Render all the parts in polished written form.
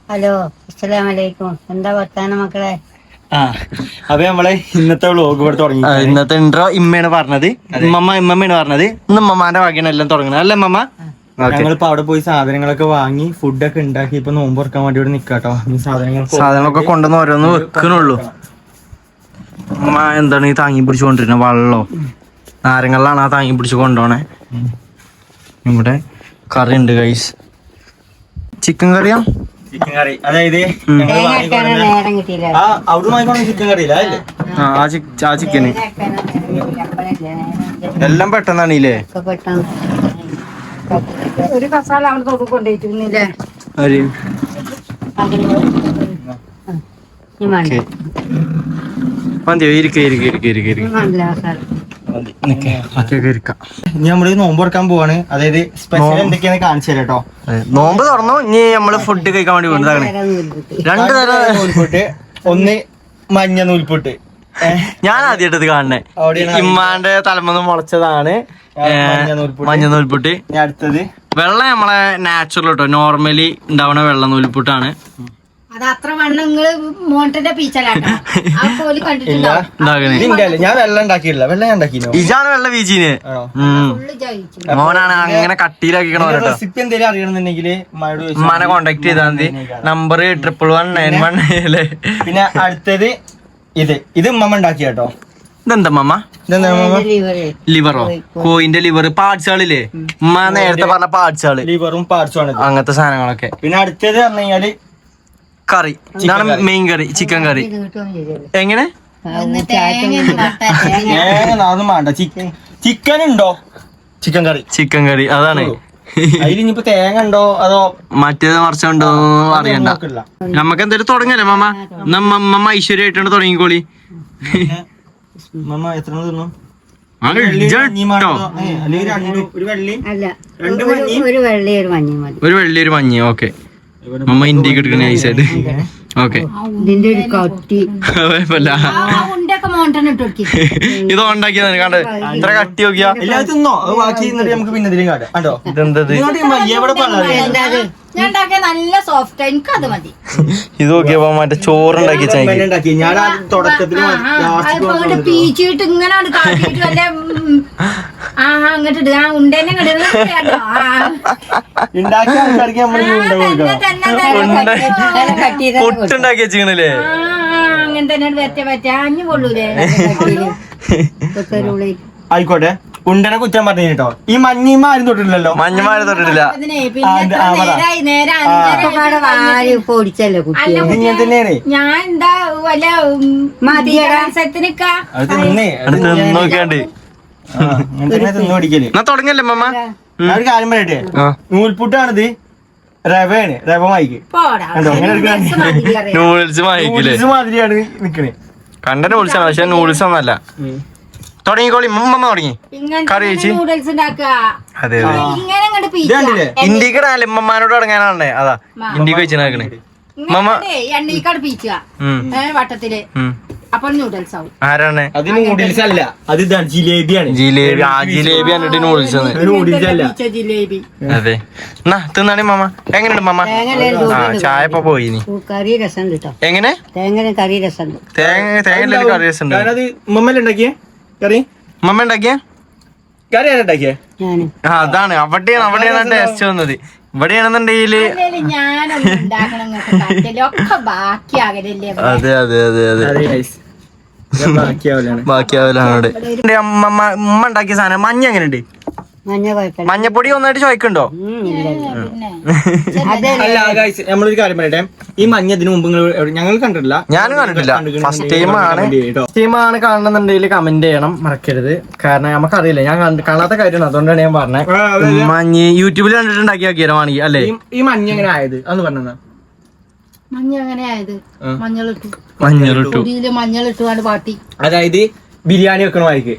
Hello, അസ്സലാമലൈക്കും. എന്താ വർത്താനം മക്കളെ? അപ്പൊ നമ്മളെ ഇന്നത്തെ വ്ലോഗ് ഇവിടെ തുടങ്ങി. ഇന്നത്തെ ഇൻട്രോ ഇമ്മയാണ് പറഞ്ഞത്, ഇമ്മമ്മയാണ് പറഞ്ഞത്. ഇന്ന് ഇമ്മമാന്റെ വകയാണ് എല്ലാം തുടങ്ങുന്നത് അല്ലേ ഇമ്മമ്മ? ഞങ്ങളിപ്പോ അവിടെ പോയി സാധനങ്ങളൊക്കെ വാങ്ങി ഫുഡൊക്കെ ഉണ്ടാക്കി ഇപ്പൊ നോമ്പ് തുറക്കാൻ വേണ്ടി ഇവിടെ നിക്കാട്ടോ. സാധനങ്ങളൊക്കെ കൊണ്ടുവന്ന് ഓരോന്ന് വെക്കണുള്ളൂ. അമ്മ എന്താണ് ഈ താങ്ങി പിടിച്ചുകൊണ്ടിരുന്നത്? വെള്ളോ നാരങ്ങളിലാണ് ആ താങ്ങി പിടിച്ച് കൊണ്ടുപോണേ. ഇവിടെ കറി ഉണ്ട് ഗൈസ്. ചിക്കൻ കറിയാ? ചിക്കൻ കറി, അതായത് നേരം കിട്ടിയില്ല. അവിടെ വാങ്ങിക്കോണം ചിക്കൻ കറി അല്ലേ? ആ ചിക്കന് എല്ലാം പെട്ടെന്നാണല്ലേ? ഒരു കസാല അവിടെ തൊട്ട് കൊണ്ടുപോയിട്ടില്ലേ? മതിയോ? ഇരിക്ക ഇനി നമ്മള് നോമ്പ് തുറക്കാൻ പോവാണ്. അതായത് സ്പെഷ്യൽ എന്തൊക്കെയാണ് കാണിച്ചു തരാം കേട്ടോ. നോമ്പ് തുറന്നു. ഇനി നമ്മള് ഫുഡ് കഴിക്കാൻ വേണ്ടി കൊണ്ടതാണ്. രണ്ടു തരം നൂൽപുട്ട്, ഒന്ന് മഞ്ഞ നൂൽപുട്ട്. ഞാൻ ആദ്യമായിട്ടത് കാണണേ. ഇമ്മാന്റെ തലമന്ന് മുളച്ചതാണ് മഞ്ഞ നൂൽപുട്ട്. അടുത്തത് വെള്ളം നമ്മളെ നാച്ചുറൽ കേട്ടോ, നോർമലി ഉണ്ടാവണ വെള്ള നൂൽപുട്ടാണ്. അത് അത്ര വണ്ണം നിങ്ങള് മോണ്ടന്റെ പീച്ചലാട്ടോ. ഞാൻ വെള്ളം ഉണ്ടാക്കിയില്ല. വെള്ളം ഞാൻ ഉണ്ടാക്കിയോ? ഇജാണ് വെള്ള ബീച്ചിന് മോനാണ് അങ്ങനെ കട്ടിയിലാക്കിക്കണോ. റെസിപ്പി എന്തെങ്കിലും അറിയണമെന്നുണ്ടെങ്കിൽ ഉമ്മാനെ കോണ്ടാക്ട് ചെയ്താൽ മതി. നമ്പർ 11191 പിന്നെ അടുത്തത് ഇത് ഉമ്മ ഉണ്ടാക്കിയ കേട്ടോ. ഇതെന്താ മമ്മ? ലിവറോ? കോയിന്റെ ലിവർ പാർട്സുകളില്ലേ? ഉമ്മ നേരത്തെ പറഞ്ഞ പാർട്സുകള്, ലിവറും പാർട്സും ആണ് അങ്ങനത്തെ സാധനങ്ങളൊക്കെ. പിന്നെ അടുത്തത് പറഞ്ഞു കഴിഞ്ഞാല് കറി. ഇതാണ് മെയിൻ കറി, ചിക്കൻ കറി. എങ്ങനെ? അതൊന്നും വേണ്ട. ചിക്കൻ ഉണ്ടോ? ചിക്കൻ കറി അതാണ്. അതിലിപ്പോ തേങ്ങ ഉണ്ടോ അതോ മറ്റേത് മറിച്ചുണ്ടോ അറിയണ്ട. നമ്മക്ക് എന്തായാലും തുടങ്ങല്ലേ മമ്മ? മമ്മ ഐശ്വര്യമായിട്ടാണ് തുടങ്ങിക്കോളി. മമ്മ എത്ര തിന്നു? ഒരു വെള്ളി ഒരു മഞ്ഞ. ഓക്കെ മമ്മ ഇന്ത്യക്ക് എടുക്കണേ ഐസായിട്ട്. ഓക്കെ ഇത് ഉണ്ടാക്കിയതാണ് കണ്ടത്. ഇത്ര കട്ടി നോക്കിയാ തിന്നോ. ബാക്കി നമുക്ക് പിന്നെ ഇതിലും കാട്ടാം കേട്ടോ. ഇതെന്തത്? നല്ല സോഫ്റ്റ്, എനിക്ക് അത് മതി. ഇത് നോക്കിയപ്പോ മറ്റേ ചോറുണ്ടാക്കി ഞാൻ പീച്ചിട്ട് ഇങ്ങനെ കാട്ടിട്ട് വല്ല അങ്ങോട്ട് ഉണ്ടേനെ പുട്ടുണ്ടാക്കി വെച്ചില്ലേ? അങ്ങനെ തന്നെ പറ്റ അഞ്ഞു കൊള്ളൂലേ? ആയിക്കോട്ടെ. ഉണ്ടനെ കുറ്റം പറഞ്ഞു കേട്ടോ. ഈ മഞ്ഞിമ ആരും തൊട്ടിട്ടില്ലല്ലോ. മഞ്ഞമാരും തൊട്ടിട്ടില്ല. ഞാൻ എന്താ വല്ല നോക്കിയാണ്ട് തുടങ്ങല്ലേ മമ്മ? ഒരു കാര്യം പറയട്ടെ, നൂൽപുട്ടാണിത്. റവയാണ്, റവ മായിക്ക് നൂഡിൽസ് മായിക്കില്ലേ മാതിരിയാണ് നിക്കണേ. കണ്ട നൂഡിൽസ് ആണ്, പക്ഷെ നൂഡിൽസ് ഒന്നല്ല. തുടങ്ങിക്കോളി മമ്മ തുടങ്ങി. കറി വെച്ച് അതെ അതെ. ഇന്ത്യക്ക് ഉമ്മമാനോട് തുടങ്ങാനാണേ. അതാ ഇന്ത്യക്ക് വെച്ചിനാക്കണേ മമ്മ. വട്ടത്തില് അപ്പോൾ നൂഡിൽസ് ആവും. ആരാണ് അത്? നൂഡിൽസ് അല്ല, അത് ജിലേബിയാണ്. ജിലേബി. ആ ജിലേബി കണ്ടിട്ട് നൂഡിൽസ് ആണ്. നൂഡിൽസ് അല്ല, ജിലേബി. അതെ. എന്നാ തിന്നാണി മമ്മ. എങ്ങനെയുണ്ട് മമ്മ? ആ ചായ ഇപ്പൊ പോയി. കറി രസം കിട്ടോ? എങ്ങനെ? തേങ്ങ കറി രസം. തേങ്ങ കറി രസം ഉണ്ട്. അത് ഉമ്മമ്മ ഉണ്ടാക്കിയേ കറി? മമ്മ ഉണ്ടാക്കിയ കറി ആരാ ഉണ്ടാക്കിയേ? അതാണ് അവിടെയാണ് ടേസ്റ്റ് വന്നത്. ഇവിടെയാണെന്നുണ്ടെങ്കില് അതെ അതെ അതെ അതെ ബാക്കിയാവലാണ്. ഉമ്മ ഉണ്ടാക്കിയ സാധനം മഞ്ഞ എങ്ങനെയുണ്ട്? മഞ്ഞപ്പൊടി ഒന്നായിട്ട് ചോദിക്കണ്ടോ? അല്ല ഗൈസ്, നമ്മളൊരു കാര്യം പറയട്ടെ. ഈ മഞ്ഞ ഇതിനു മുമ്പ് ഞങ്ങൾ കണ്ടിട്ടില്ല. ഞാനും കണ്ടിട്ടില്ല. ഫസ്റ്റ് ടൈമാണ് കാണുന്നുണ്ടെങ്കിൽ കമന്റ് ചെയ്യണം, മറക്കരുത്. കാരണം നമുക്കറിയില്ല, ഞാൻ കാണാത്ത കാര്യമാണ്, അതുകൊണ്ടാണ് ഞാൻ പറഞ്ഞത്. മഞ്ഞ് യൂട്യൂബിൽ കണ്ടിട്ടുണ്ടാക്കി നോക്കിയാലോ ആണെങ്കിൽ അല്ലേ? ഈ മഞ്ഞ എങ്ങനെ ആയത് അന്ന് പറഞ്ഞ? മഞ്ഞളിട്ട് പാട്ടി, അതായത് ബിരിയാണി വെക്കണ വായിക്ക്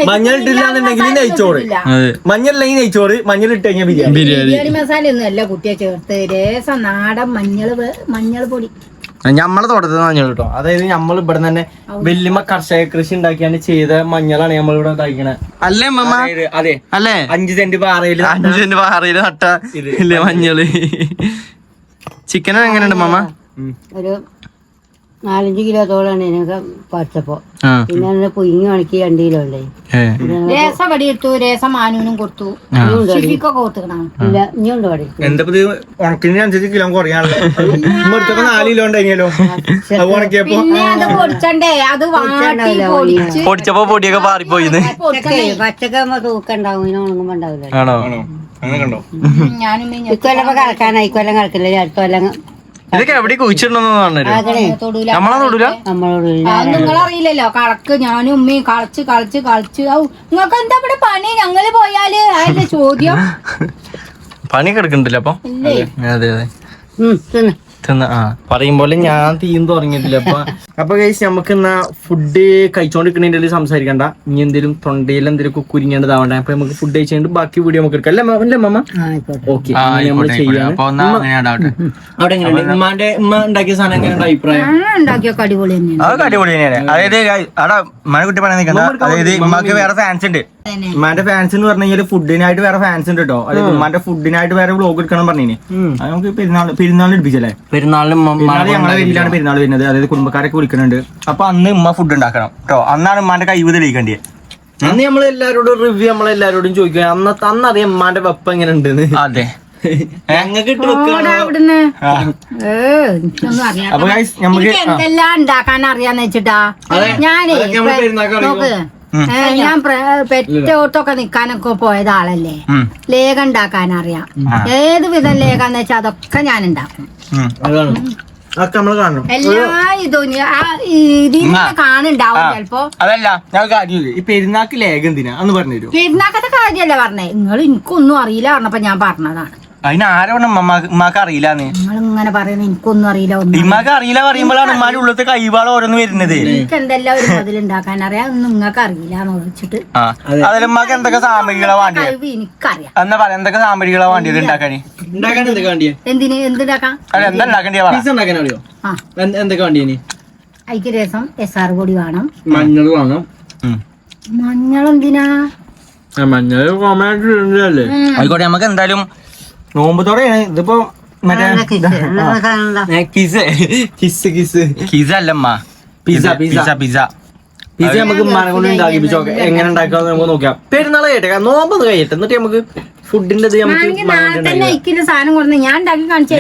മഞ്ഞളിട്ടില്ലാന്നുണ്ടെങ്കിൽ നെയ്ച്ചോറ്, മഞ്ഞളില്ലെങ്കിൽ നെയ്ച്ചോറ്, മഞ്ഞളിട്ട് കഴിഞ്ഞാൽ ബിരിയാണി മസാല ഒന്നും അല്ല കുട്ടിയെ ചേർത്ത് രസം നാടൻ മഞ്ഞൾ പൊടി. നമ്മളെ തോട്ടത്തിൽ മഞ്ഞൾ കിട്ടോ. അതായത് നമ്മൾ ഇവിടെ തന്നെ വല്യമ്മ കർഷക കൃഷി ഉണ്ടാക്കിയാണ് ചെയ്ത മഞ്ഞളാണ് നമ്മൾ ഇവിടെ ഇതാക്കണത് അല്ലേ മമ്മ? അതെ അല്ലേ? 5 സെന്റ് പാറയില് നട്ട ഇല്ലേ മഞ്ഞള്. ചിക്കൻ എങ്ങനെയുണ്ട് മാമ? ഒരു 4-5 കിലോത്തോളാണ് ഇതിനൊക്കെ പറിച്ചപ്പോ. പിന്നെ അതിനെ പുഴുങ്ങി ഉണക്കി 2 കിലോ ഉണ്ടായി. രസം വടി എടുത്തു, രസം മാനൂനും കൊടുത്തു, ഷിഫിക്കൊക്കെ കൊടുക്കണം. ഇല്ല, ഇനിയുണ്ട് പടി. എന്താ ഉണക്കിനനുസരിച്ച് കിലോ കുറയാണല്ലോ. 4 കിലോ ഉണ്ടായില്ലോ അത് ഉണക്കിയപ്പോ. പിന്നെ അത് പൊടിച്ചണ്ടേ, അത് വാട്ടി പൊടിച്ച് പൊടിച്ചപ്പോ പൊടിയൊക്കെ പാറിപ്പോയിന്ന്. പച്ചക്കാകുമ്പോ തൂക്കം ഉണ്ടാവും, ഇതിന് ഉണങ്ങുമ്പോ ഉണ്ടാവില്ല. ആണോ? അങ്ങനെ കണ്ടോ? ഞാനും ഇക്കൊല്ലം കളക്കാനായി, ഇക്കൊല്ലം കളക്കില്ല, അടുത്ത കൊല്ലം ഇതൊക്കെ എവിടെ കുഴിച്ചിടണമെന്ന് പറഞ്ഞുതരും. തൊടൂല. നമ്മളെ തൊടൂല. നമ്മളോട് നിങ്ങളറിയില്ലല്ലോ, കളക്ക് ഞാനും ഉമ്മയും കളിച്ച് കളിച്ച് കളിച്ച്. നിങ്ങൾക്ക് എന്താ ഇവിടെ പണി? ഞങ്ങള് പോയാല് അതിന്റെ ചോദ്യം. പണിയൊക്കെ എടുക്കണ്ടല്ലോ അപ്പൊ. അതെ അതെ തിന്ന്. പറയും പോലെ ഞാൻ തീയും തുടങ്ങിയിട്ടില്ല. അപ്പൊ കഴിച്ച് നമുക്ക് എന്നാ ഫുഡ് കഴിച്ചോണ്ടിരിക്കണേന്റെ സംസാരിക്കണ്ട. ഇനി എന്തെങ്കിലും തൊണ്ടയിൽ എന്തെങ്കിലും കുരുങ്ങേണ്ടതാവണ്ടേ. അപ്പൊ നമുക്ക് ഫുഡ് കഴിച്ചുകൊണ്ട് ബാക്കി വീഡിയോ നമുക്ക് എടുക്കാം. അല്ലേ മമ്മ? ഓക്കെ, നമ്മൾ ചെയ്യാം. അവിടെ എങ്ങനെയുണ്ട് ഉമ്മ ഉണ്ടാക്കിയ സാധനം? എങ്ങനെയുണ്ട് അഭിപ്രായം? ഉണ്ടാക്കിയൊക്കെ അടിപൊളി തന്നെയാണ്. അതൊക്കെ അടിപൊളി തന്നെയാണ്. അതായത് അവിടെ മഴക്കുട്ടി പറയാൻ നിൽക്കണ്ട. അതായത് ഉമ്മക്ക് വേറെ ഫാൻസ് ഉണ്ട്. ഉമ്മാന്റെ ഫാൻസ് എന്ന് പറഞ്ഞു കഴിഞ്ഞാൽ ഫുഡിനായിട്ട് വേറെ ഫാൻസ് ഉണ്ട് കേട്ടോ. അതായത് ഉമ്മാന്റെ ഫുഡിനായിട്ട് വേറെ വ്ളോഗ് എടുക്കണം പറഞ്ഞിന്. അത് നമുക്ക് പെരുന്നാൾ എടുപ്പിച്ചല്ലേ? പെരുന്നാളിന് ഞങ്ങളെ വീട്ടിലാണ് പെരുന്നാൾ വരുന്നത്. അതായത് കുടുംബക്കാരൊക്കെ വിളിക്കുന്നുണ്ട്. അപ്പൊ അന്ന് ഉമ്മ ഫുഡ് ഉണ്ടാക്കണം കേട്ടോ. അന്നാണ് ഉമ്മാന്റെ കഴിവ് തെളിയിക്കേണ്ടത്. അന്ന് നമ്മളെല്ലാരോടും റിവ്യൂ നമ്മളെല്ലാരോടും ചോദിക്കുക. അന്നറിയാം ഉമ്മാന്റെ വെപ്പം എങ്ങനെ ഉണ്ടെന്ന്. അതെ, ഞങ്ങൾക്ക് ഇട്ട് വെക്കണം. അവിടുന്ന് അപ്പൊ നമുക്ക് എന്തെല്ലാം ഉണ്ടാക്കാൻ അറിയാന്ന് വെച്ചിട്ടാ ഞാനേ നോക്ക്. ഞാൻ പെറ്റോട്ടൊക്കെ നിക്കാനൊക്കെ പോയത് ആളല്ലേ. ലേഖ ഉണ്ടാക്കാൻ അറിയാം. ഏത് വിധം ലേഖാന്ന് വെച്ചാൽ അതൊക്കെ ഞാൻ ഉണ്ടാക്കും. എല്ലാ ഇതും ഇതിന് കാണുണ്ടാവും ചെലപ്പോ. അതല്ല ഞാൻ കാര്യം ഈ പെരുന്നാക്ക് ലേഖം എന്തിനാ അന്ന് പറഞ്ഞു. പെരുന്നാക്കത്തെ കാര്യല്ലേ പറഞ്ഞേ. നിങ്ങൾ എനിക്കൊന്നും അറിയില്ല പറഞ്ഞപ്പോ ഞാൻ പറഞ്ഞതാണ്. അതിന് ആരാ പറഞ്ഞ ഉമ്മാക്ക് അറിയില്ലാന്ന്? നിങ്ങളിങ്ങനെ പറയുന്നത് എനിക്കൊന്നും അറിയില്ല. ഉമ്മാക്ക് അറിയില്ല പറയുമ്പോഴാണ് ഉമ്മാന്റെ ഉള്ളത്തെ കൈവാള് ഓരോന്ന് വരുന്നത്. എനിക്ക് എന്തെല്ലാം ഒരു മുതലുണ്ടാക്കാൻ അറിയാം, ഒന്നും നിങ്ങൾക്ക് അറിയില്ല എന്ന് വെച്ചിട്ട്. അതിൽ ഉമ്മാക്ക് എന്തൊക്കെ സാമഗ്രികളാ വേണ്ടിയത്? എനിക്കറിയാം. എന്നാ പറയാം, എന്തൊക്കെ സാമഗ്രികളാ വേണ്ടിയത് ഉണ്ടാക്കാന്? എന്തിന് എന്തുണ്ടാക്കാം? അല്ല എന്താ ഉണ്ടാക്കേണ്ടിയ? എന്തൊക്കെ വേണ്ടി? അതിക്ക് രസം SR പൊടി വേണം, മഞ്ഞൾ വേണം. മഞ്ഞൾ എന്തിനാ? മഞ്ഞൾ ആയിക്കോട്ടെ. നമുക്ക് എന്തായാലും നോമ്പത്തോടെയാണ് ഇതിപ്പോ. കിസല്ലമ്മ, പിസ പിസ പിസ പിസ നമുക്ക് മനം കൊണ്ട് ഉണ്ടാക്കിപ്പിച്ചോ. എങ്ങനെ ഉണ്ടാക്കാന്ന് നമുക്ക് നോക്കാം. പെരുന്നാള് കഴിയട്ടെ, നോമ്പൊന്ന് കഴിയട്ടെ, എന്നിട്ട് നമുക്ക് ഫുഡിന്റെ സാധനം കൊടുത്ത് ഞാൻ ഉണ്ടാക്കി കാണിച്ചു.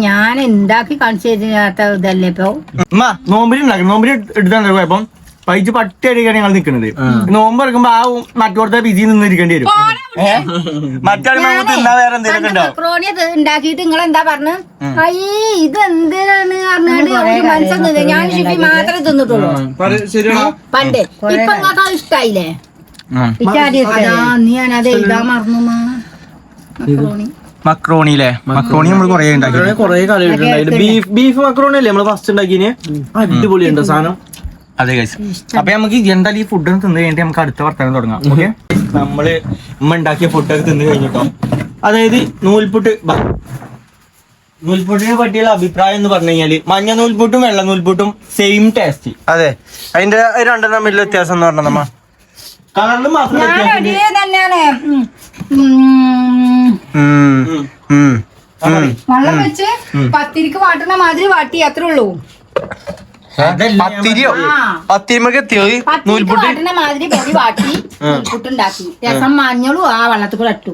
ഞാൻ ഉണ്ടാക്കി കാണിച്ചു തരാത്ത ഇതല്ലേ ഇപ്പൊ. നോമ്പിന് ഉണ്ടാക്കണം. നോമ്പിന് എടുത്താൽ കുഴപ്പം പൈച്ച് പട്ടി അടിക്കാൻ ഞങ്ങൾ നിൽക്കുന്നത്. നോമ്പ് ഇറക്കുമ്പോ ആ മറ്റോടത്തെ ബിസി നിന്നിരിക്കേണ്ടി വരും. മറ്റാൾ തിന്നാ വേറെ എന്തെങ്കിലും ഉണ്ടാവും. ഉണ്ടാക്കിയിട്ട് നിങ്ങൾ എന്താ പറഞ്ഞു? അയ്യേ ഇത് എന്തിനാണ് പറഞ്ഞാണ്ട് മനസ്സൊന്നും ഞാൻ ഷിഫി മാത്രമേ തിന്നിട്ടുള്ളൂ പണ്ട്. ഇപ്പൊ നിങ്ങൾക്ക് അത് ഇഷ്ടായില്ലേ? ഞാൻ അത് എഴുതാൻ മറന്നു. മക്രോണിയിലെ മക്രോണി നമ്മൾ കൊറേ ഉണ്ടാക്കി, കൊറേ കളി. ബീഫ് മക്രോണി അല്ലേ നമ്മള് ഫസ്റ്റ് ഉണ്ടാക്കിന്? അടിപൊളിയുണ്ട് സാധനം. അതെ കഴിച്ചു. അപ്പൊ നമുക്ക് എന്തായാലും ഈ ഫുഡ് തിന്നു കഴിഞ്ഞിട്ട് നമുക്ക് അടുത്ത വർത്തമാനം തുടങ്ങാം. ഓക്കെ, നമ്മള് ഉമ്മ ഉണ്ടാക്കിയ ഫുഡൊക്കെ തിന്നു കഴിഞ്ഞിട്ടോ. അതായത് നൂൽപുട്ടിനെ പറ്റിയുള്ള അഭിപ്രായം എന്ന് പറഞ്ഞു കഴിഞ്ഞാല് മഞ്ഞ നൂൽപുട്ടും വെള്ള നൂൽപുട്ടും സെയിം ടേസ്റ്റ്. അതെ, അതിന്റെ രണ്ടും തമ്മിലുള്ള വ്യത്യാസം എന്ന് പറഞ്ഞ നമ്മ കളറിലും മാത്രം തന്നെയാണ്. വെള്ളം വെച്ച് പത്തിരിക്ക് വാട്ടുന്ന മാതിരി വാട്ടി അത്രേ ഉള്ളൂ. പത്തിരിമൊക്കെ എത്തിയോ? വാട്ടുന്ന മാതിരി പെരി വാട്ടി നൂൽപുട്ടുണ്ടാക്കി. രസം മഞ്ഞളും ആ വെള്ളത്തിൽ കൂടെ ഇട്ടു.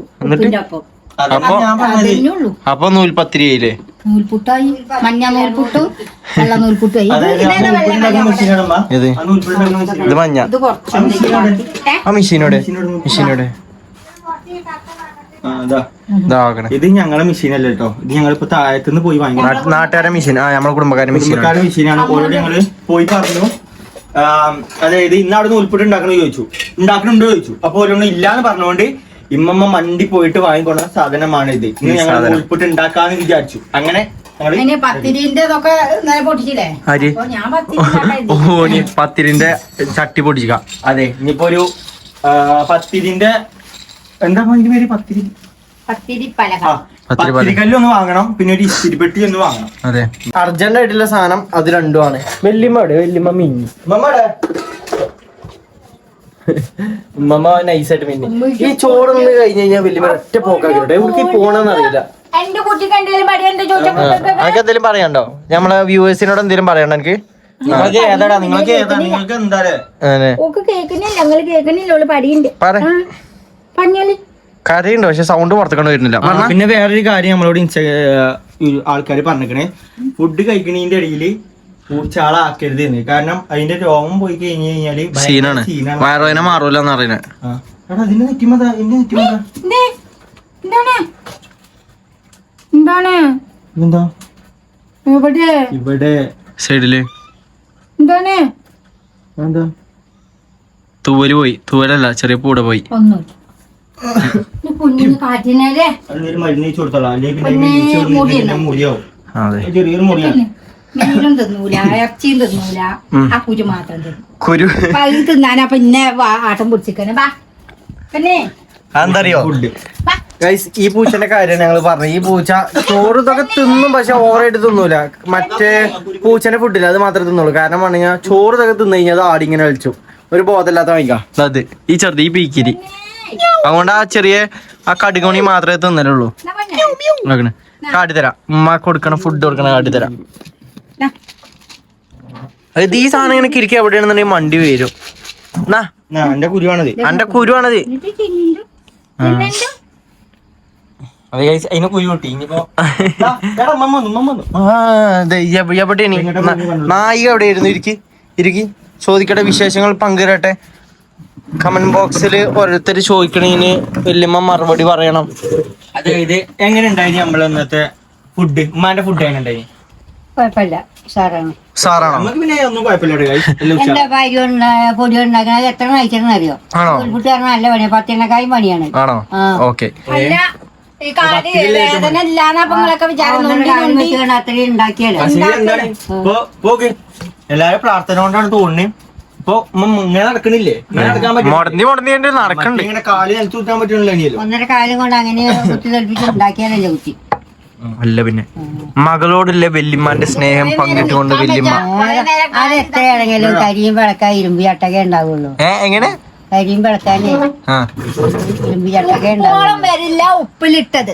അപ്പൊ നൂൽപത്തിരിയായില്ലേ? നൂൽപുട്ടായി. മഞ്ഞ നൂൽപുട്ടും വെള്ള നൂൽപുട്ടായി. ഇത് മഞ്ഞ. ഇത് കുറച്ച് ആ മെഷീനോടെ ഇത് ഞങ്ങളെ മെഷീനല്ല കേട്ടോ. ഇത് ഞങ്ങളിപ്പോ താഴത്തുനിന്ന് പോയി വാങ്ങി. നാട്ടുകാരെ മെഷീൻ, നമ്മളെ കുടുംബക്കാരുടെ മെഷീനാണ്. ഓരോട് ഞങ്ങള് പോയി പറഞ്ഞു. അതായത് ഇന്ന് അവിടെ നൂൽപുട്ട് ഉണ്ടാക്കണുണ്ടോ ചോദിച്ചു. അപ്പൊ ഓരോന്നും ഇല്ലാന്ന് പറഞ്ഞുകൊണ്ട് ഇമ്മമ്മ മണ്ടി പോയിട്ട് വാങ്ങിക്കൊണ്ട സാധനമാണ് ഇത്. ഇന്ന് ഞങ്ങൾ നൂൽപുട്ട് ഉണ്ടാക്കാന്ന് വിചാരിച്ചു. അങ്ങനെ പത്തിരിന്റെ ചട്ടി പൊടിച്ചിക്ക. അതെ, ഇനിയിപ്പോ ഒരു പത്തിരിന്റെ എന്താ പേര്? പത്തിരിക്കല്ല് ഒന്ന് വാങ്ങണം, പിന്നെ ഒരു ഇസ്തിരിപ്പെട്ടി ഒന്ന് വാങ്ങണം. അതെ, അർജന്റ് ആയിട്ടുള്ള സാധനം അത് രണ്ടുമാണ്. വല്യമ്മ മിന്നി ഉമ്മ നൈസായിട്ട് മിന്നി. ഈ ചോറ് നിന്ന് കഴിഞ്ഞ് കഴിഞ്ഞാൽ വല്യമ്മ ഒറ്റ പോക്കാക്കിട്ടെ. എവിടേക്ക് പോണെന്ന് അറിയില്ല. എന്റെ കുട്ടിക്ക് എന്തെങ്കിലും പടി എന്താ ചോദിച്ചപ്പോ എനിക്ക് എന്തെങ്കിലും പറയാണ്ടോ? നമ്മളെ വ്യൂവേഴ്സിനോട് എന്തെങ്കിലും പറയണ്ട എനിക്ക്? നിങ്ങൾക്ക് ഏതാടാ നിങ്ങൾക്ക് ഏതാ നിങ്ങൾക്ക് എന്താ ഓക്ക് കേൾക്കുന്നില്ല ഞങ്ങള് കേൾക്കുന്നില്ല ഓള് പടിയുണ്ട് പറഞ്ഞോളി കരയുണ്ട് പക്ഷെ സൗണ്ട് പുറത്തേക്കൊണ്ട് വരുന്നില്ല. പിന്നെ വേറൊരു കാര്യം നമ്മളോട് ആൾക്കാർ പറഞ്ഞിക്കണേ, ഫുഡ് കഴിക്കണതിന്റെ ഇടയില് പൂച്ചാളാക്കരുത് എന്ന്. കാരണം അതിന്റെ രോമം പോയി കഴിഞ്ഞു കഴിഞ്ഞാല് സീനാണ്, വയറുവേദന മാറൂലെന്ന് അറിയുന്നത്. അതിന്റെ നെറ്റിമതാ എന്താണ് എന്താ ഇവിടെ ഇവിടെ സൈഡില് എന്താണ് എന്താ തൂവല് പോയി, തൂവലല്ല ചെറിയ പൂട പോയി. ഒന്നും കുഞ്ഞിന് കാറ്റിനല്ലേ അതിനൊരു മരുന്ന് വെച്ച് കൊടുത്തോളാം, അല്ലെങ്കിൽ മുടിയാവും. ചെറിയൊരു മുടിയാണ്. മീനും തിന്നൂല, ഇറച്ചിയും തിന്നൂല, ആ കുരു മാത്രം തിന്നും. കുരു അത് തിന്നാനാ പിന്നെ ആട്ടം പിടിച്ചിക്കണേ ബാ പിന്നെ അതെന്തറിയോ ഈ പൂച്ചന്റെ കാര്യം ഞങ്ങൾ പറഞ്ഞു. ഈ പൂച്ച ചോറ് ഇതൊക്കെ തിന്നും, പക്ഷെ ഓവറായിട്ട് തിന്നൂല. മറ്റേ പൂച്ചന്റെ ഫുഡില്ല, അത് മാത്രമേ തിന്നുള്ളൂ. കാരണം പറഞ്ഞു കഴിഞ്ഞാൽ ചോറ് ഇതൊക്കെ തിന്നു കഴിഞ്ഞാൽ അത് ആടിങ്ങനെ കളിച്ചു ഒരു ബോധമില്ലാത്ത വാങ്ങിക്കാം. അത് ഈ ചെറുത് ഈ പീക്കിരി, അതുകൊണ്ട് ആ ചെറിയ ആ കടുകണി മാത്രമേ തിന്നലുള്ളൂ. കാട്ടിത്തരാം, ഉമ്മ കൊടുക്കണ ഫുഡ് കൊടുക്കണ കാട്ടിത്തരാം. അത് ഈ സാധനം ഇങ്ങനെ കിരിക്കുക എവിടെയാണെന്നുണ്ടെങ്കിൽ മണ്ടി വരും. എന്റെ കുരുവാണത്, എന്റെ കുരുവാണത്. അതിനെ കുരു കിട്ടി. ഇനിയിപ്പോ എവിടെ നായിക എവിടെയായിരുന്നു? ഇരിക്കി ചോദിക്കട്ടെ, വിശേഷങ്ങൾ പങ്കുവരട്ടെ. കമന്റ് ബോക്സിൽ ഓരോരുത്തർ ചോദിക്കണേന് വല്യമ്മ മറുപടി പറയണം. അതായത് എങ്ങനെ ഉണ്ടായി നമ്മളെ ഇന്നത്തെ ഫുഡ്? ഉമ്മാന്റെ ഫുഡ് എങ്ങനെ ഉണ്ടായി? കുഴപ്പമില്ല, സാറാണ്. സാറാണോ? നമുക്ക് പിന്നെ ഒന്നും കുഴപ്പമില്ല. എന്റെ ഭാര്യ പൊടി ഉണ്ടാക്കുന്നത് എത്ര കഴിച്ചെന്ന് അറിയോ? കുട്ടിക്കാരൻ നല്ല പണിയാണ്, 10 എണ്ണക്കായും പണിയാണ്. ആണോ? ഓക്കെ. ഈ കാല് വേദന ഇല്ലാന്നാ അപ്പൊ നിങ്ങളൊക്കെ വിചാരം അത്രയും ഉണ്ടാക്കിയാലോ. എല്ലാരും പ്രാർത്ഥന കൊണ്ടാണ് തോന്നുന്നത്. ഇപ്പൊ ഇങ്ങനെ നടക്കണില്ലേ? ഇങ്ങനെ നടക്കാൻ പറ്റും, നടക്കണ്ട്. ഇങ്ങനെ കാല് നിലത്ത് കുത്താൻ പറ്റണില്ലോ. 1.5 കാലം കൊണ്ട് അങ്ങനെ കുത്തി തെളിപ്പിച്ച് ഉണ്ടാക്കിയാലല്ലേ കുത്തി. അല്ല പിന്നെ മകളോടുള്ള വല്യമ്മാന്റെ സ്നേഹം പങ്കിട്ടുകൊണ്ട് വല്യമ്മ അത് എത്രയാണെങ്കിലും കരിയും വിളക്കാൻ ഇരുമ്പി ചട്ടക ഉണ്ടാവുള്ളൂ. എങ്ങനെ കരിയും വിളക്കാനേ ഇരുമ്പി ചട്ടക ഉണ്ടാവും. വരില്ല ഉപ്പിലിട്ടത്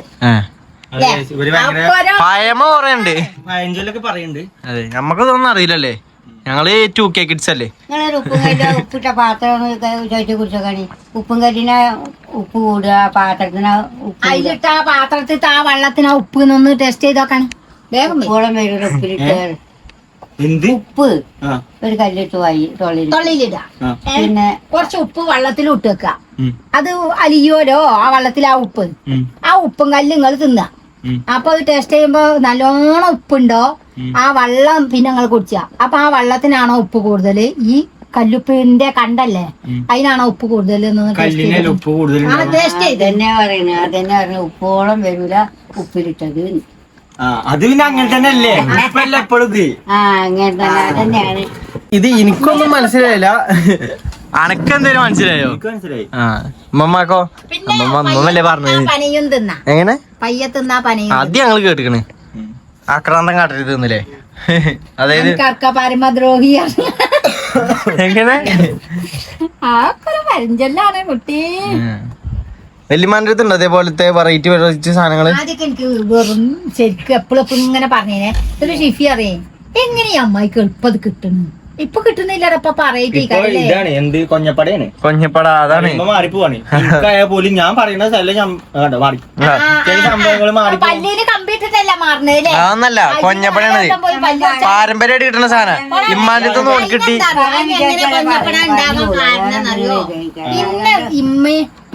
പയമ കൊറേണ്ട്, പഴഞ്ചൊല്ലൊക്കെ പറയുന്നുണ്ട്. അതെ നമ്മക്കതൊന്നും അറിയില്ലല്ലേ, ഞങ്ങള് 2K കിഡ്സ് അല്ലേ. നിങ്ങളൊരു ഉപ്പും കല്ല് ഉപ്പിട്ട പാത്രം ചോദിച്ചു കുടിച്ചോക്കാണി. ഉപ്പും കല്ലിന് ഉപ്പ് കൂടുക, പാത്രത്തിന് ഉപ്പ് അതിലിട്ട് ആ പാത്രത്തിൽ ആ വെള്ളത്തിന് ആ ഉപ്പ് നിന്ന് ടെസ്റ്റ് ചെയ്ത് നോക്കാണ്. ഉപ്പോളം വരും. ഉപ്പിലിട്ട് ഉപ്പ് ഒരു കല്ലിട്ട് തൊള്ളിയിലിടുക, പിന്നെ കുറച്ച് ഉപ്പ് വെള്ളത്തിൽ ഇട്ട് വെക്കുക. അത് അലിയോലോ ആ വെള്ളത്തിൽ ആ ഉപ്പ്, ആ ഉപ്പും കല്ല് നിങ്ങൾ തിന്നുക. അപ്പൊ അത് ടേസ്റ്റ് ചെയ്യുമ്പോ നല്ലോണം ഉപ്പുണ്ടോ ആ വെള്ളം പിന്നെ നിങ്ങൾ കുടിച്ച, അപ്പൊ ആ വെള്ളത്തിനാണോ ഉപ്പ് കൂടുതൽ, ഈ കല്ലുപ്പിന്റെ കണ്ടല്ലേ അതിനാണോ ഉപ്പ് കൂടുതൽ ടേസ്റ്റ് ചെയ്ത് അതന്നെ പറയുന്നത്. അതന്നെ പറഞ്ഞ ഉപ്പോളം വരൂല ഉപ്പിലിട്ടത്. അത് പിന്നെ അങ്ങനെ തന്നെ അല്ലേ എപ്പോഴും അങ്ങനെ തന്നെ അതന്നെയാണ്. ഇത് എനിക്കൊന്നും മനസ്സിലായില്ല, അനക്കെന്തേലും മനസ്സിലായോ? മനസ്സിലായി. അമ്മമ്മക്കോ? അമ്മമ്മല്ലേ പറഞ്ഞത് പനയും തിന്നാ, എങ്ങനെ പയ്യ തിന്നാ പനയും. അത് ഞങ്ങള് കേട്ടിക്കണ്, ആക്രാന്തം കാട്ടരുത് തിന്നില്ലേ. അതായത് പരമദ്രോഹിയാണ്. എങ്ങനെ പരിഞ്ചല്ലാണ് കുട്ടി. വല്യമാന്റെ അടുത്തുണ്ട് അതേപോലത്തെ വെറൈറ്റി സാധനങ്ങള്? ആദ്യമൊക്കെ എനിക്ക് വെറും ശരിക്കും എപ്പോഴും ഇങ്ങനെ പറഞ്ഞേ ഒരു ഷിഫി അറിയേ എങ്ങനെയാ അമ്മായിക്ക് എളുപ്പം അത് കിട്ടുന്നു. ഇപ്പൊ കിട്ടുന്നില്ലടാ, ഇപ്പൊ ഇതാണ് എന്ത് കൊഞ്ഞപ്പടയാണ്. കൊഞ്ഞപ്പട അതാണ് മാറിപ്പോവാണ്. പോലും ഞാൻ പറയുന്ന സ്ഥലം മാറി സംഭവങ്ങൾ മാറി. പല്ലിന് കമ്പ്യൂട്ടറിലല്ല മാറുന്നതല്ലേ, അതൊന്നല്ല കൊഞ്ഞപ്പടയാണ്, പാരമ്പര്യമായിട്ട് കിട്ടുന്ന സാധനം. ഇമ്മാന്റെ അടുത്ത് കിട്ടി. ഇമ്മ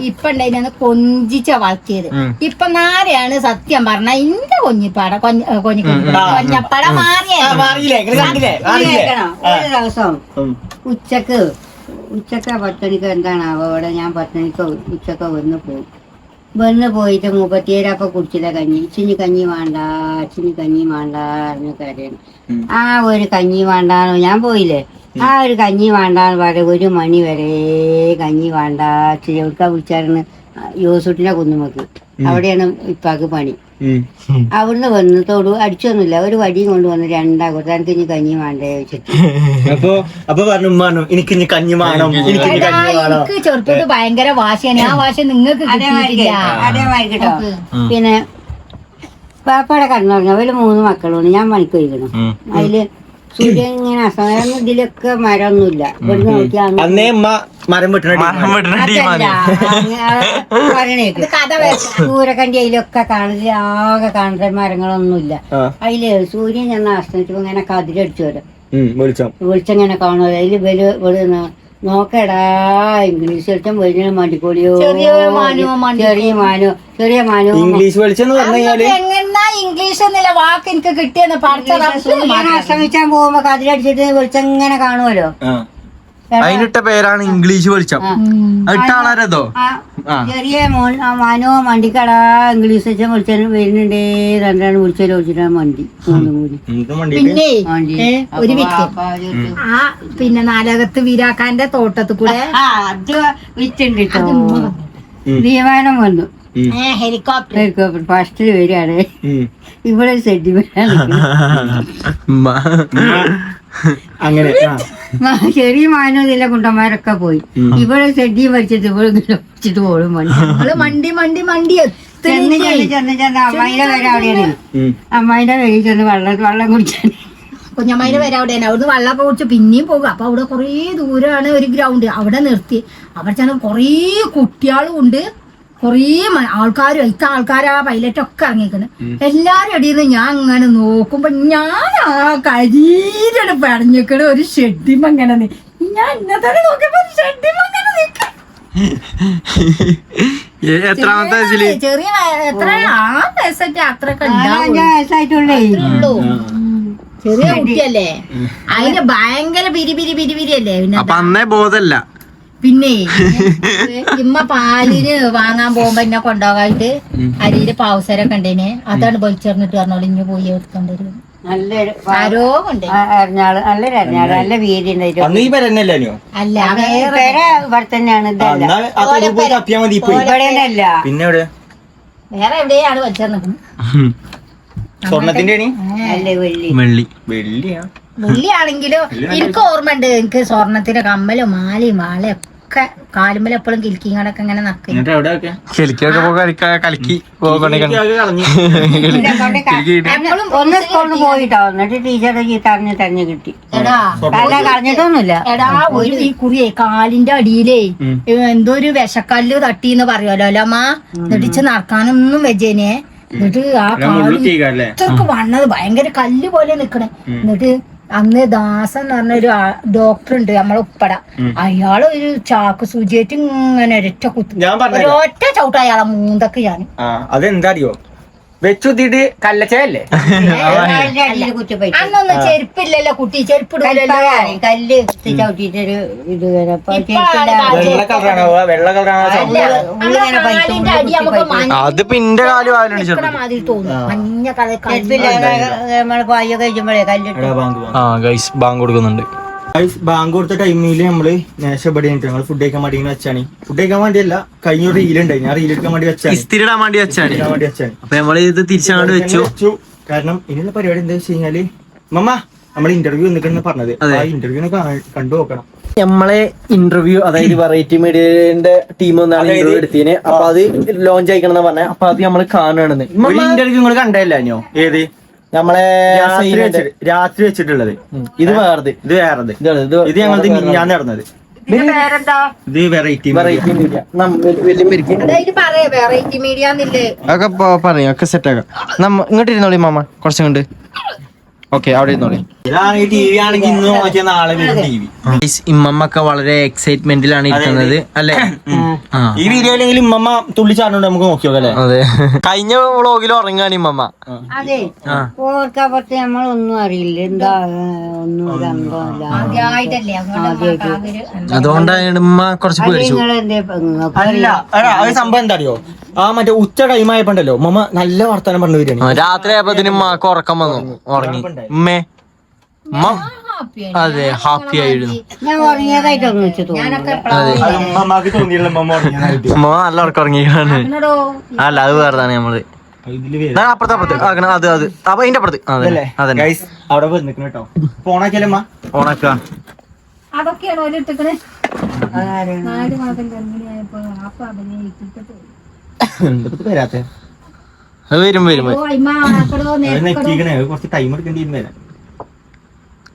ഇപ്പൊ ഉണ്ടായിരുന്നു കൊഞ്ചിച്ച വളർത്തിയത്. ഇപ്പൊ നാരെയാണ് സത്യം പറഞ്ഞ ഇന്റെ കൊഞ്ഞിപ്പാട കൊഞ്ഞപ്പട മാറിയേ. ഒരു ദിവസം ഉച്ചക്ക് 10 മണിക്ക് എന്താണാവോ അവിടെ ഞാൻ 10 മണിക്ക് ഉച്ചക്ക് വന്ന് പോയിട്ട് 37 അപ്പൊ കുടിച്ചില്ല കഞ്ഞി. ഇച്ചിനി കഞ്ഞി വേണ്ട കരയാണ്. ആ ഒരു കഞ്ഞി വേണ്ടാന്ന് ഞാൻ പോയില്ലേ, ആ ഒരു കഞ്ഞി വേണ്ടാന്ന് പറയും. 1 മണി വരെ കഞ്ഞി വേണ്ട. എവിടുക്കാ വിളിച്ചായിരുന്നു? യോസൂട്ടിനെ കുന്നുമക്ക്, അവിടെയാണ് ഇപ്പാക്ക് പണി. അവിടുന്ന് വന്നതോട് അടിച്ചൊന്നുമില്ല, ഒരു വടിയും കൊണ്ടുവന്ന് 2 കൊടുത്ത് എനിക്ക് ഇനി കഞ്ഞി വേണ്ടേ ചോദിച്ചിട്ട്. അപ്പൊ പറഞ്ഞു എനിക്ക് ഇനി കഞ്ഞി വേണം. എനിക്ക് ചെറുപ്പത്തിൽ ഭയങ്കര വാശിയാണ്. ആ വാശി നിങ്ങൾക്ക് അതേമാതിരി കേട്ടോ. പിന്നെ പാപ്പയുടെ കണ്ണുറങ്ങ അവര് 3 മക്കളുണ്ട്. ഞാൻ പണിക്ക് പോയിക്കണം. അതില് സൂര്യൻ ഇങ്ങനെ അസമയം ഇതിലൊക്കെ മരമൊന്നുമില്ല. ഇവിടെ നോക്കിയാൽ അന്നേ മരം സൂര്യക്കണ്ടി അതിലൊക്കെ കാണുന്നത് ആകെ കാണുന്ന മരങ്ങളൊന്നുമില്ല. അതില് സൂര്യൻ ചെന്ന അസ്തമിച്ചപ്പോ ഇങ്ങനെ കതിരടിച്ചു വരും. വെളിച്ചം ഇങ്ങനെ കാണുക. അതില് വെളി നോക്കടാ ഇംഗ്ലീഷ് വെളിച്ചം വലിയ മണ്ടിക്കോളിയോ ചെറിയ മാനോ ഇംഗ്ലീഷ് വെളിച്ചം എന്ന് പറഞ്ഞു കഴിഞ്ഞാല് ഇംഗ്ലീഷ് എന്നില്ല വാക്ക് എനിക്ക് കിട്ടിയെന്ന് അസ്തമിച്ചാൻ പോകുമ്പോ കതിരടിച്ചിട്ട് വെളിച്ചം ഇങ്ങനെ കാണുമല്ലോ. അതിനിട്ട പേരാണ് ഇംഗ്ലീഷ് വെളിച്ചം. ഇട്ട ആളാരതോ ചെറിയ മാനോ മണ്ടിക്കടാ ഇംഗ്ലീഷ് വെച്ചാൽ വിളിച്ചാൽ വരുന്നുണ്ടേ രണ്ടാണ് വിളിച്ചാലും വിളിച്ചിട്ടാണ് വണ്ടി 3 കൂടി. പിന്നെ ഒരു പിന്നെ നാലകത്ത് വീരാക്കാന്റെ തോട്ടത്തിൽ കൂടെ അത് വിറ്റുണ്ട് കേട്ടോ. വിമാനം വന്നു. ഹെലികോപ്റ്റർ ഫസ്റ്റിൽ വരികയാണ്. ഇവിടെ സെന്റിമെന്റ് അങ്ങനെ ചെറിയ മാനോ ഇതിലെ കുണ്ടന്മാരൊക്കെ പോയി. ഇവിടെ സെഡി വലിച്ചിട്ട് ഇവിടെ വെച്ചിട്ട് പോലും മണ്ടി ചെന്ന് അമ്മായിന്റെ പേര് അവിടെയാണ്. അമ്മായിന്റെ പേരിൽ ചെന്ന് വെള്ളം കുടിച്ചാൽ കുഞ്ഞമ്മേനെ വരെ അവിടെയാണ്. അവിടുന്ന് വെള്ളമൊക്കെ കുടിച്ച് പിന്നെയും പോകും. അപ്പൊ അവിടെ കുറേ ദൂരമാണ് ഒരു ഗ്രൗണ്ട്. അവിടെ നിർത്തി അവിടെ ചെന്ന് കുറേ കുട്ടികളും ഉണ്ട്, കുറേ ആൾക്കാരും. ഇത്ത ആൾക്കാരാ പൈലറ്റൊക്കെ ഇറങ്ങിക്കുന്നത്. എല്ലാരും അടിയെന്ന് ഞാൻ അങ്ങനെ നോക്കുമ്പോ ഞാൻ ആ കരിയിലാണ് പടഞ്ഞിക്കണ ഒരു ഷെഡിമ അങ്ങനെ ഞാൻ ഇന്നത്തെ നോക്കിയപ്പോ ഷെഡിമ അങ്ങനെ ചെറിയ എത്ര 6 വയസ്സൊക്കെ അത്രയൊക്കെ ഉണ്ടാവുള്ളൂ. ചെറിയ കുട്ടിയല്ലേ, അതിന് ഭയങ്കര പിരിപിരിയല്ലേ. പിന്നെ ബോധല്ല. പിന്നെ ഇമ്മ പാലിന് വാങ്ങാൻ പോകുമ്പോ എന്നെ കൊണ്ടുപോകായിട്ട് അരിയില് പാവസരൊക്കെ ഉണ്ടേനെ. അതാണ് വലിച്ചെറിഞ്ഞിട്ട് പറഞ്ഞോളൂ ഇഞ്ഞ് പോയി എടുത്തോണ്ടരും. നല്ലൊരു ആരോ ഉണ്ട് നല്ലൊരു അരഞ്ഞാള് നല്ല വീതി അല്ല ഇവിടെ തന്നെയാണ്. പിന്നെ വേറെ എവിടെയാണ് വലിച്ചെറിഞ്ഞിരിക്കുന്നത്. സ്വർണത്തിന്റെ വെള്ളിയാണെങ്കിലോ എനിക്ക് ഓർമ്മ ഉണ്ട്. എനിക്ക് സ്വർണത്തിന്റെ കമ്മലും മാലയും മാലയും ഒക്കെ കാലുമ്പല എപ്പോഴും കിൽക്കിങ്ങടൊക്കെ ഇങ്ങനെ നക്കി ഒന്ന് സ്കൂളിൽ പോയിട്ടോ. എന്നിട്ട് ടീച്ചറുടെ ചീത്തറിഞ്ഞ് തെരഞ്ഞു കിട്ടി. കളഞ്ഞിട്ടൊന്നുമില്ല. എടാ ഒരു ഈ കുറിയെ കാലിന്റെ അടിയിലേ എന്തോ ഒരു വിഷക്കല്ല് തട്ടിന്ന് പറയുമല്ലോ അല്ലേ അമ്മ. എന്നിട്ട് നടക്കാനൊന്നും വെച്ചേനെ. എന്നിട്ട് ആ കാലിക്ക് വണ്ണത് ഭയങ്കര കല്ല് പോലെ നിക്കണേ. എന്നിട്ട് അന്ന് ദാസൻ എന്ന് പറഞ്ഞൊരു ഡോക്ടർ ഉണ്ട് നമ്മളെ ഉപ്പട. അയാള് ഒരു ചാക്ക് സൂചിയായിട്ട് ഇങ്ങനെ ഒരൊറ്റ ചവിട്ട അയാളെ മൂന്തക്ക് ഞാൻ. അതെന്താ അറിയോ, വെച്ചുത്തിട്ട് കല്ലച്ചയല്ലേ. അന്നൊന്നും ചെരുപ്പില്ലല്ലോ കുട്ടി, ചെരുപ്പിടില്ലല്ലോ. കല്ല് ചവിട്ടിട്ടൊരു ഇത് അത് പിന്നെ മാതിരി തോന്നും. മഞ്ഞ നമ്മള് പായ കഴിക്കുമ്പോഴേ കല്ലിട്ട് ബാങ്ക് കൊടുക്കുന്നുണ്ട്. ബാങ്ക് കൊടുത്ത ടൈമില് നമ്മള് മേശപ്പടി ഞങ്ങൾ ഫുഡ് കഴിക്കാൻ വേണ്ടി വെച്ചാണ്. ഫുഡ് കഴിക്കാൻ വേണ്ടിയല്ല, കഴിഞ്ഞ ഒരു റീലുണ്ടായി. ഞാൻ റീലെടുക്കാൻ വേണ്ടി വെച്ചാണ്. അപ്പൊ നമ്മള് ഇത് തിരിച്ചങ്ങോട്ട് വെച്ചു. കാരണം ഇതിനുള്ള പരിപാടി എന്താ വെച്ച് കഴിഞ്ഞാല് മമ്മ നമ്മള് ഇന്റർവ്യൂ വന്നിട്ടെന്ന് പറഞ്ഞത്. ആ ഇന്റർവ്യൂ കണ്ടു നോക്കണം. നമ്മളെ ഇന്റർവ്യൂ, അതായത് വെറൈറ്റി മീഡിയന്റെ ടീം ഒന്നാണ് ഇന്റർവ്യൂ എടുത്തതിന്. അപ്പൊ അത് ലോഞ്ച് ആയിക്കണെന്ന് പറഞ്ഞ. അപ്പൊ അത് നമ്മള് കാണുകയാണെന്ന്. ഇന്റർവ്യൂ നിങ്ങൾ കണ്ടല്ലോ. ഏത് നമ്മളെ രാത്രി വെച്ചിട്ടുള്ളത്. ഇത് വേറത്, ഇത് വേറത്. ഇത് ഞങ്ങളത് ഞാൻ നടന്നത്. ഇത് വെറൈറ്റി മീഡിയ. ഒക്കെ പറയാം, ഒക്കെ സെറ്റ് ആക്കാം. ഇങ്ങോട്ട് ഇരുന്നോളി മാമ, കുറച്ചും കൊണ്ട്. ഓക്കെ, അവിടെ ഇരുന്നോളി. ഇമ്മമ്മൊക്കെ വളരെ എക്സൈറ്റ്മെന്റിലാണ് ഇരിക്കുന്നത് അല്ലെ. ഈ വീഡിയോയിലെങ്കിൽ ഇമ്മമ്മ തുള്ളി ചാടുന്നുണ്ട്, നമുക്ക് നോക്കിയോ അല്ലെ. അതെ, കഴിഞ്ഞ വ്ളോഗിൽ ഉറങ്ങാണ് ഇമ്മമ്മ. അതെ, ഓർക്കപ്പുറത്ത് നമ്മളൊന്നും അറിയില്ല. എന്താ ഒന്നും അതുകൊണ്ടാണ് ഉമ്മ കുറച്ച് പേടിച്ചു. അല്ല ഒരു സംഭവം എന്താ അറിയോ, ആ മറ്റേ ഉച്ച ടൈം ആയപ്പോണ്ടല്ലോ മമ്മ നല്ല വർത്താനം പറഞ്ഞു വരികയാണ്. രാത്രി ആയപ്പോത്തിന് ഉമ്മക്ക് ഉറക്കം വന്നു, ഉറങ്ങി. ഉമ്മേ അതെ, ഹാപ്പി ആയിരുന്നു. ഞാൻ ഉറങ്ങിയതായിട്ടൊന്നും വെച്ച് ഉമ്മ നല്ല ഉറക്കം ഉറങ്ങിയാണ്. അല്ല, അത് വേറെതാണ് നമ്മള് അപ്പുറത്ത് അത് അപ്പൊ അതിന്റെ അപ്പുറത്ത്. അതെ അതെ, അവിടെ വന്നിക്കണം കേട്ടോ. ഓണാക്കിയല്ലമ്മ, ഓണാക്ക. അതൊക്കെയാണോ ഇട്ടിക്കണേ. വരാത്തെ അത് വരും വരും ഓ, ഇമ്മ ആക്കടോ, നേക്കടോ. നെറ്റിക്കണേ കുറച്ച് ടൈം എടുക്കേണ്ടി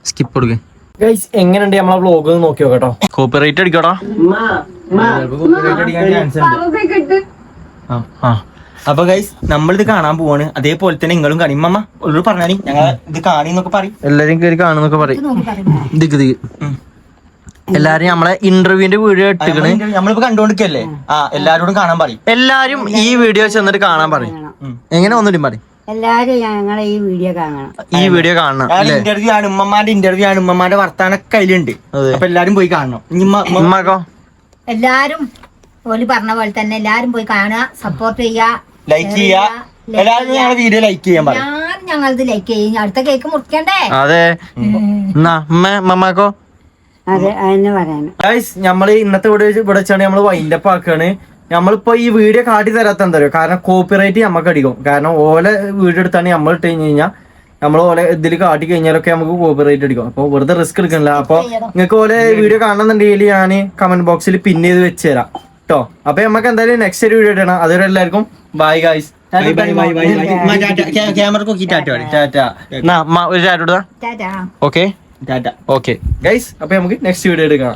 സ്കിപ്പ് കൊടുക്കേ. ഗൈസ് എങ്ങനെയുണ്ട് നമ്മളെ വ്ലോഗ് നോക്കി നോക്കട്ടോ. കോപ്പിറൈറ്റ് അടിക്കോടാ. ചാൻസ് ഉണ്ട്. ആ അപ്പൊ ഗൈസ് നമ്മളിത് കാണാൻ പോവാണ്. അതേപോലെ തന്നെ നിങ്ങളും കാണി. ഇമ്മ ഉള്ളു പറഞ്ഞാൽ ഞങ്ങൾ ഇത് കാണീന്നൊക്കെ പറയും. എല്ലാരും കയറി കാണുന്നൊക്കെ പറയും. ദിക്ക് ദിക്ക് എല്ലാരും നമ്മളെ ഇന്റർവ്യൂവിന്റെ വീഡിയോ ഇട്ടിക്കണ്. നമ്മളിപ്പോ കണ്ടോണ്ടിരിക്കല്ലേ. എല്ലാരോടും കാണാൻ പറയും. എല്ലാരും ഈ വീഡിയോ ചെന്നിട്ട് കാണാൻ പറയും. എങ്ങനെ ഒന്നുകൂടി പറയും. എല്ലാരും ഞങ്ങളെ ഈ വീഡിയോ കാണണം. ഈ വീഡിയോ കാണണം. ഇന്റർവ്യൂ ആണ്, ഉമ്മമാന്റെ ഇന്റർവ്യൂ ആണ്, ഉമ്മമാന്റെ വർത്താനൊക്കെ കയ്യിലുണ്ട്. അപ്പൊ എല്ലാരും പോയി കാണണം. ഉമ്മാക്കോ എല്ലാരും ഓല് പറഞ്ഞ പോലെ തന്നെ എല്ലാരും പോയി കാണുക, സപ്പോർട്ട് ചെയ്യാ, ലൈക്ക് ചെയ്യാ. എല്ലാരും ഞങ്ങളുടെ വീഡിയോ ലൈക്ക് ചെയ്യാൻ പറയും. ഞാൻ ഞങ്ങളത് ലൈക്ക് ചെയ്യും. അടുത്ത കേക്ക് മുറിക്കണ്ടേ? അതെ. എന്നാ മമ്മാക്കോ? അതെ അതിന് പറയാനും. ഗൈസ് നമ്മള് ഇന്നത്തെ വീഡിയോ ഇവിടെ വെച്ചാണ് നമ്മള് വൈൻഡപ്പ് ആക്കാണ്. നമ്മളിപ്പോ ഈ വീഡിയോ കാട്ടി തരാത്ത എന്താ പറയുക, കാരണം കോപ്പിറൈറ്റ് നമുക്ക് അടിക്കും. കാരണം ഓലെ വീഡിയോ എടുത്താണ് നമ്മൾ ഇട്ട് കഴിഞ്ഞാൽ നമ്മൾ ഓലെ ഇതിൽ കാട്ടി കഴിഞ്ഞാലൊക്കെ നമുക്ക് കോപ്പിറൈറ്റ് അടിക്കും. അപ്പൊ വെറുതെ റിസ്ക് എടുക്കണില്ല. അപ്പൊ നിങ്ങൾക്ക് ഓലെ വീഡിയോ കാണുന്നുണ്ടെങ്കിൽ ഞാൻ കമന്റ് ബോക്സിൽ പിൻ ചെയ്ത് വെച്ച് തരാം കേട്ടോ. അപ്പൊ നമുക്ക് എന്തായാലും നെക്സ്റ്റ് ഒരു വീഡിയോ ഇടണം. അതുവരെ എല്ലാവർക്കും ബൈ ഗൈസ്. ക്യാമറ നോക്കി ടാറ്റ പറയും. ഒരു chat Tata. Okay Tata. Okay guys അപ്പൊ നമുക്ക് നെക്സ്റ്റ് വീഡിയോ എടുക്കാം.